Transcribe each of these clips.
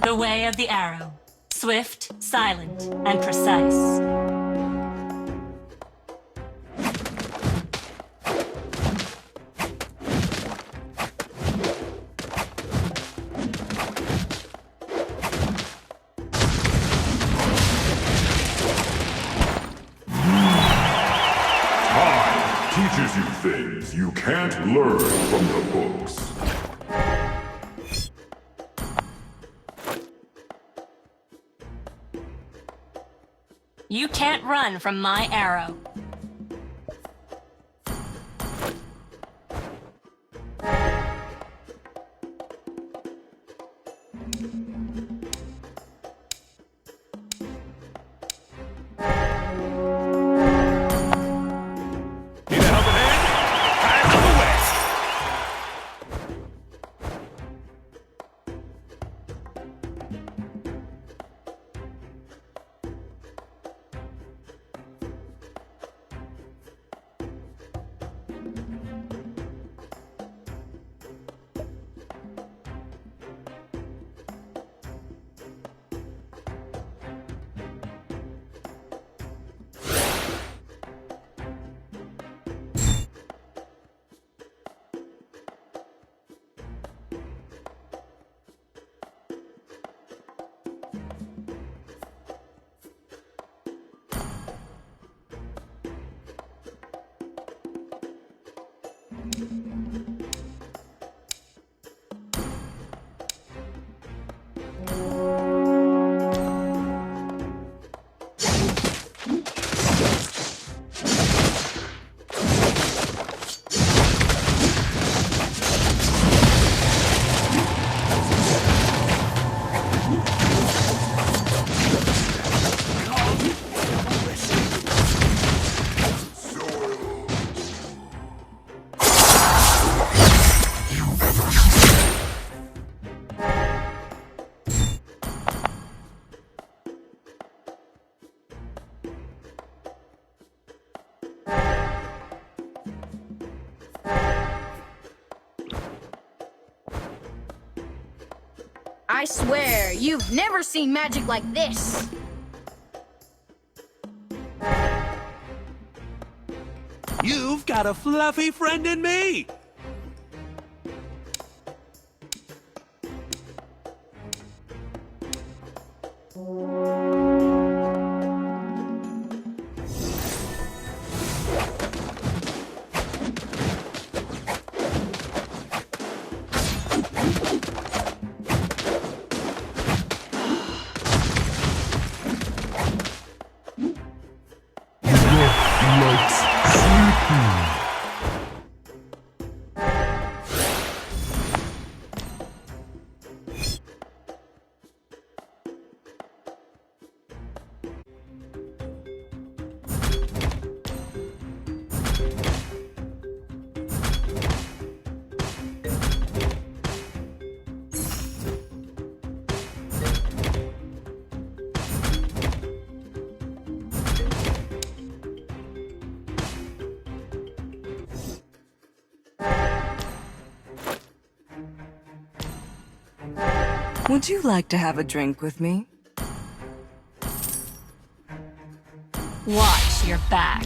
The way of the arrow. Swift, silent, and precise. Teaches you things you can't learn from the books. You can't run from my arrow. I swear, you've never seen magic like this! You've got a fluffy friend in me! Would you like to have a drink with me? Watch your back.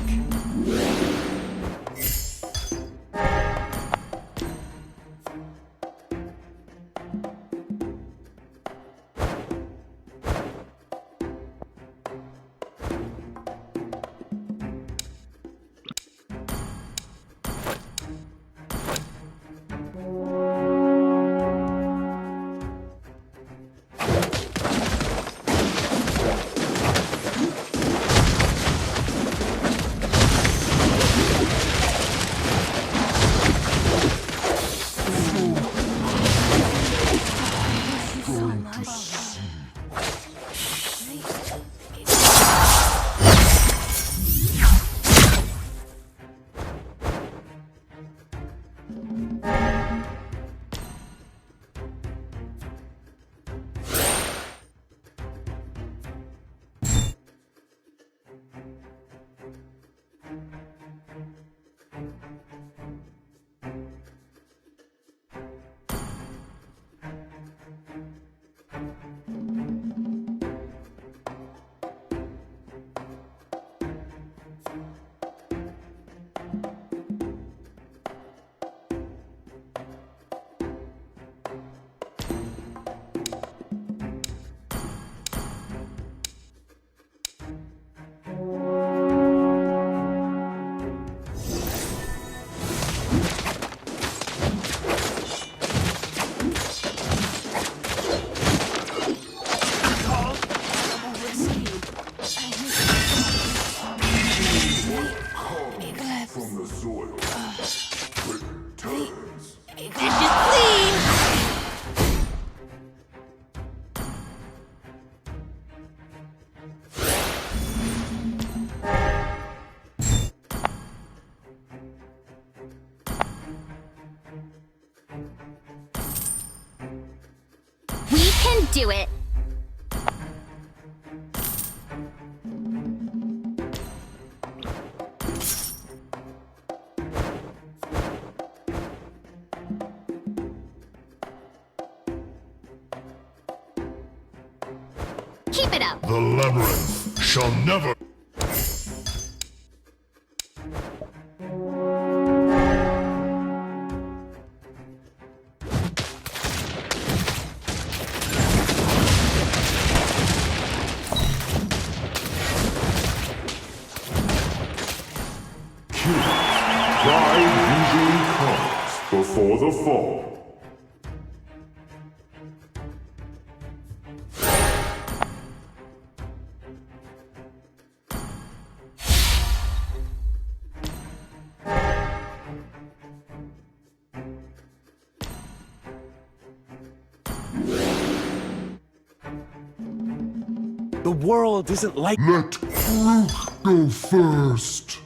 do it. Keep it up. The labyrinth shall never. Pride usually comes before the fall. The world isn't like... Let Groot go first.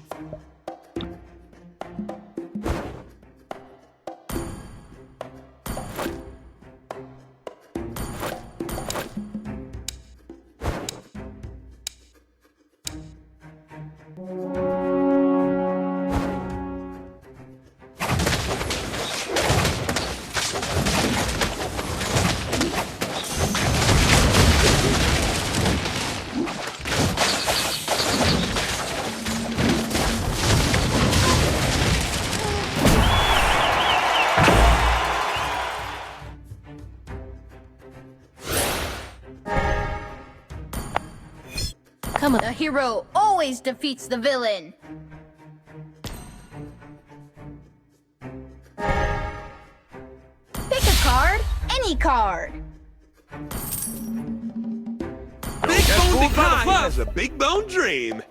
Come on. The hero always defeats the villain. Pick a card, any card. Big Bone Pie has a big bone dream.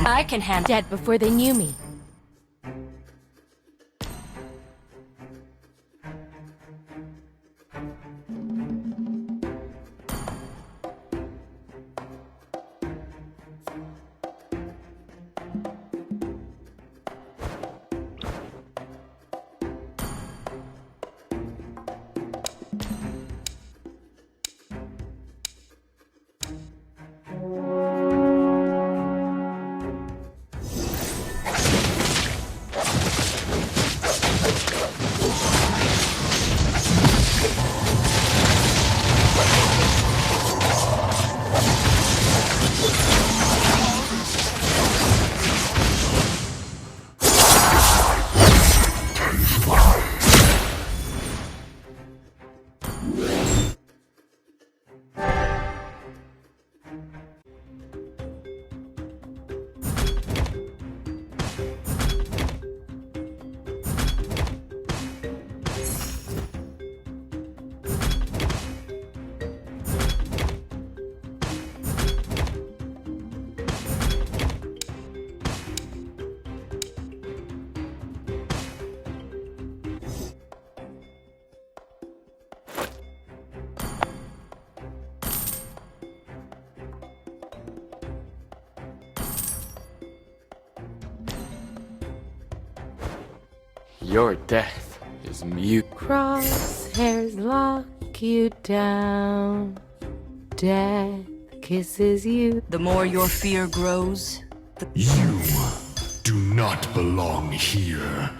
I can handle Dead before they knew me. Your death is mute. Crosshairs lock you down. Death kisses you. The more your fear grows, You do not belong here.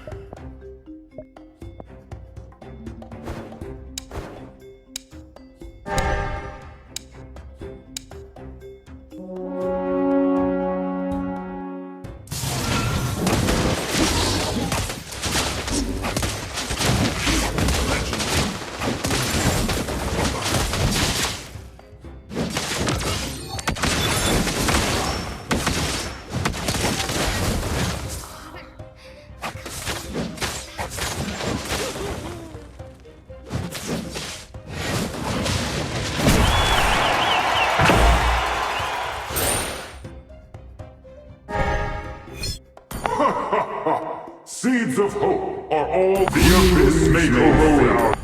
all the abyss may go.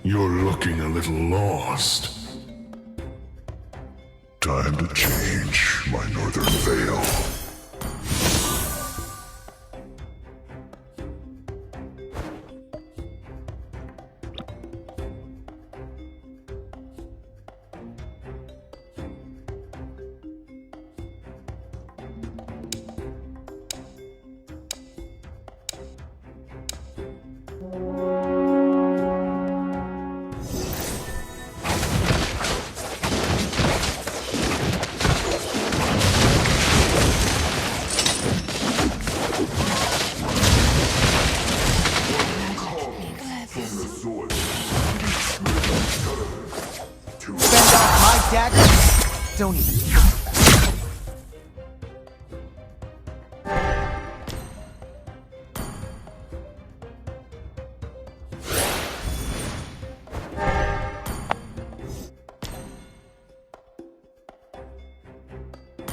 You're looking a little lost. Time to change my northern veil. My dagger? Don't even.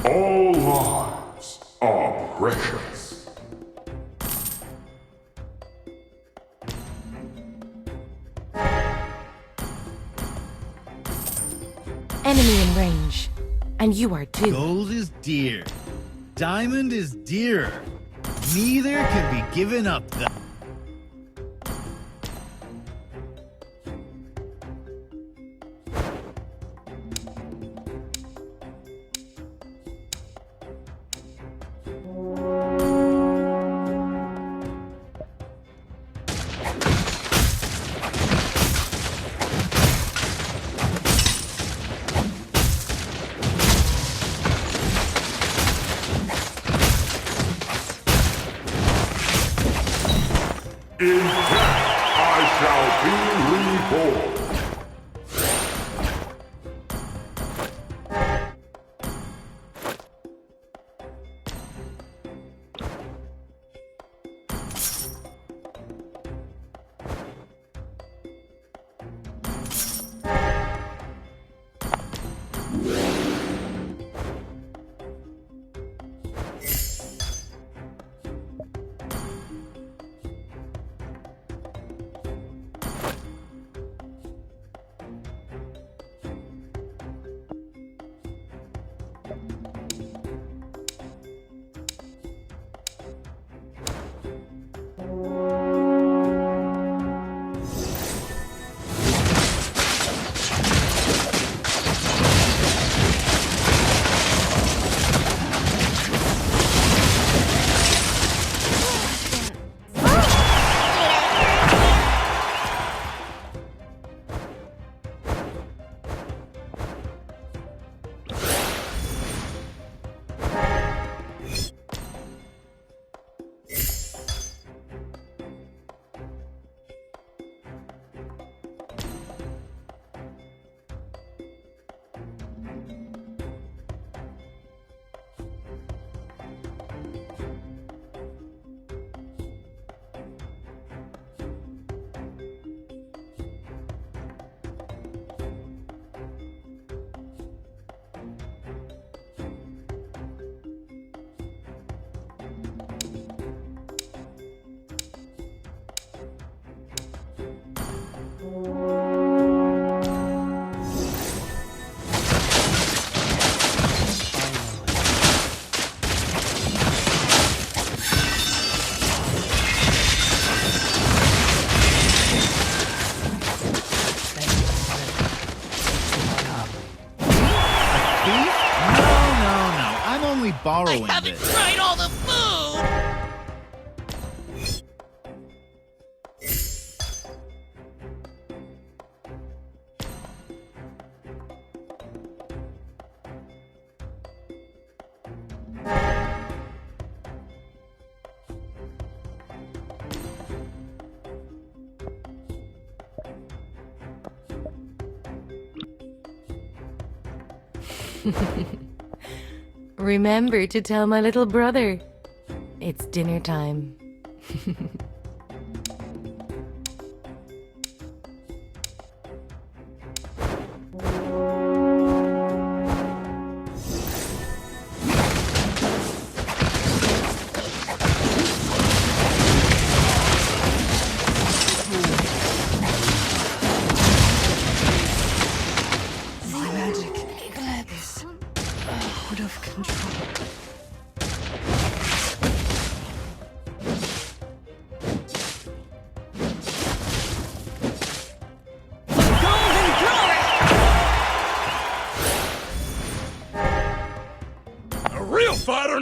All lives are precious. Enemy in range. And you are too. Gold is dear. Diamond is dearer. Neither can be given up though. In death I shall be reborn. Borrowing I haven't this. tried all the food! Remember to tell my little brother. It's dinner time.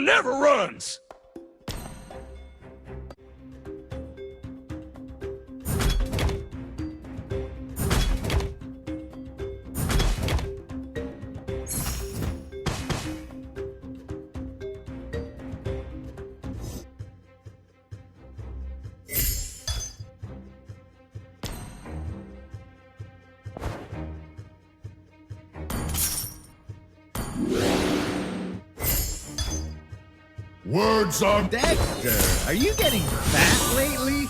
never runs! Words are Dexter, are you getting fat lately?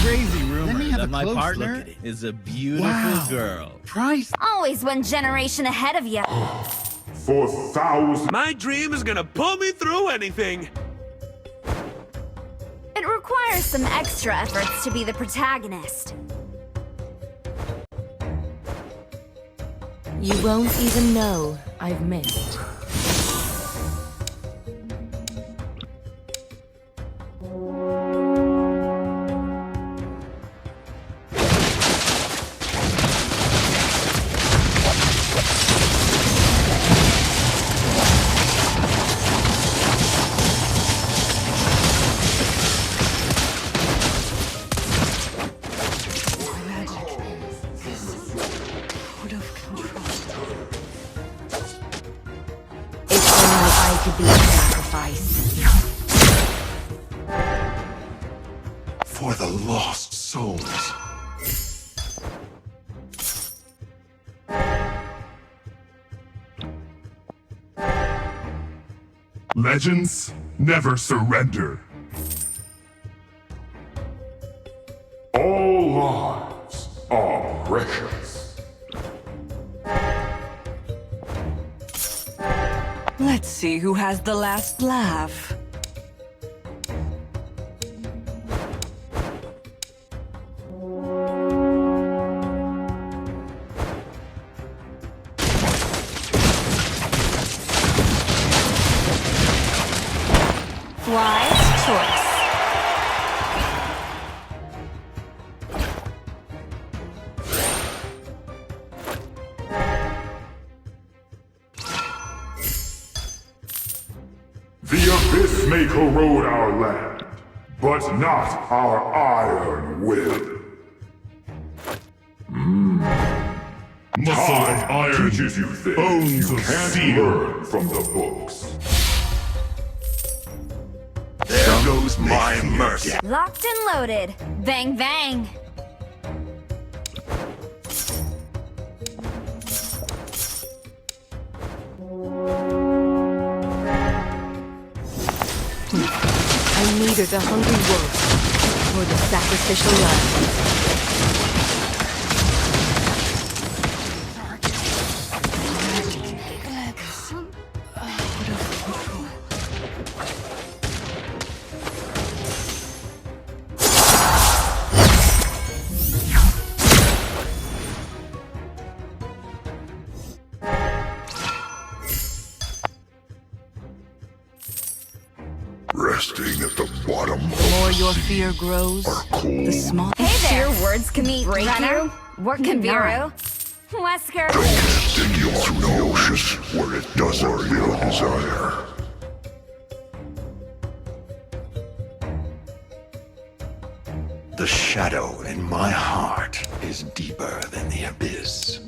Crazy rumor that my partner is a beautiful girl. Price. Always one generation ahead of you. For thousands. My dream is gonna pull me through anything. It requires some extra efforts to be the protagonist. You won't even know I've missed. To be a sacrifice. for the lost souls. Legends never surrender. All lives are precious. Let's see who has the last laugh. Wise choice. The Abyss may corrode our land, but not our iron will. Muscle of iron, Teaches you things bones you of can't steel. learn from the books. There goes my mercy. Locked and loaded. Bang, bang. I'm neither the hungry wolf nor the sacrificial lamb. Resting at the bottom The more of your the sea fear grows, are cold. the smaller. Hey there. Your words can meet break Runner? you. What can Viru? Wesker. Take you through the oceans where it doesn't feel desire. The shadow in my heart is deeper than the abyss.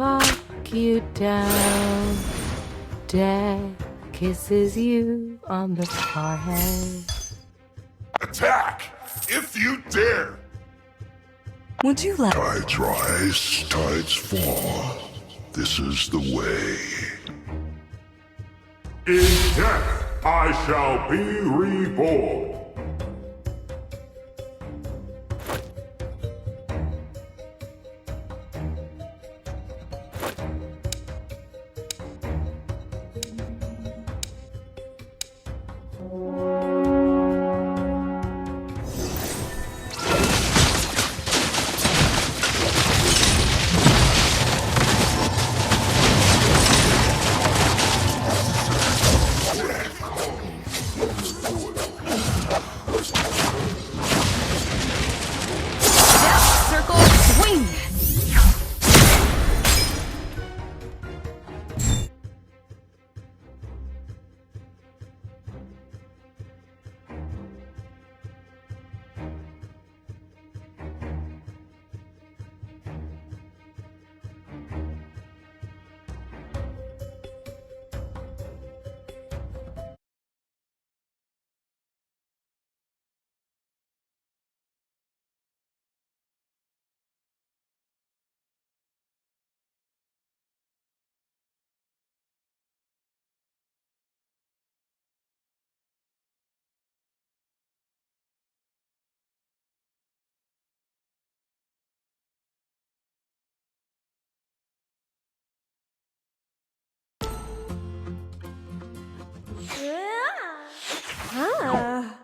lock you down. Death kisses you on the forehead. Attack! If you dare! Would you like... Tides rise, tides fall. This is the way. In death, I shall be reborn. Circle swing! Ah.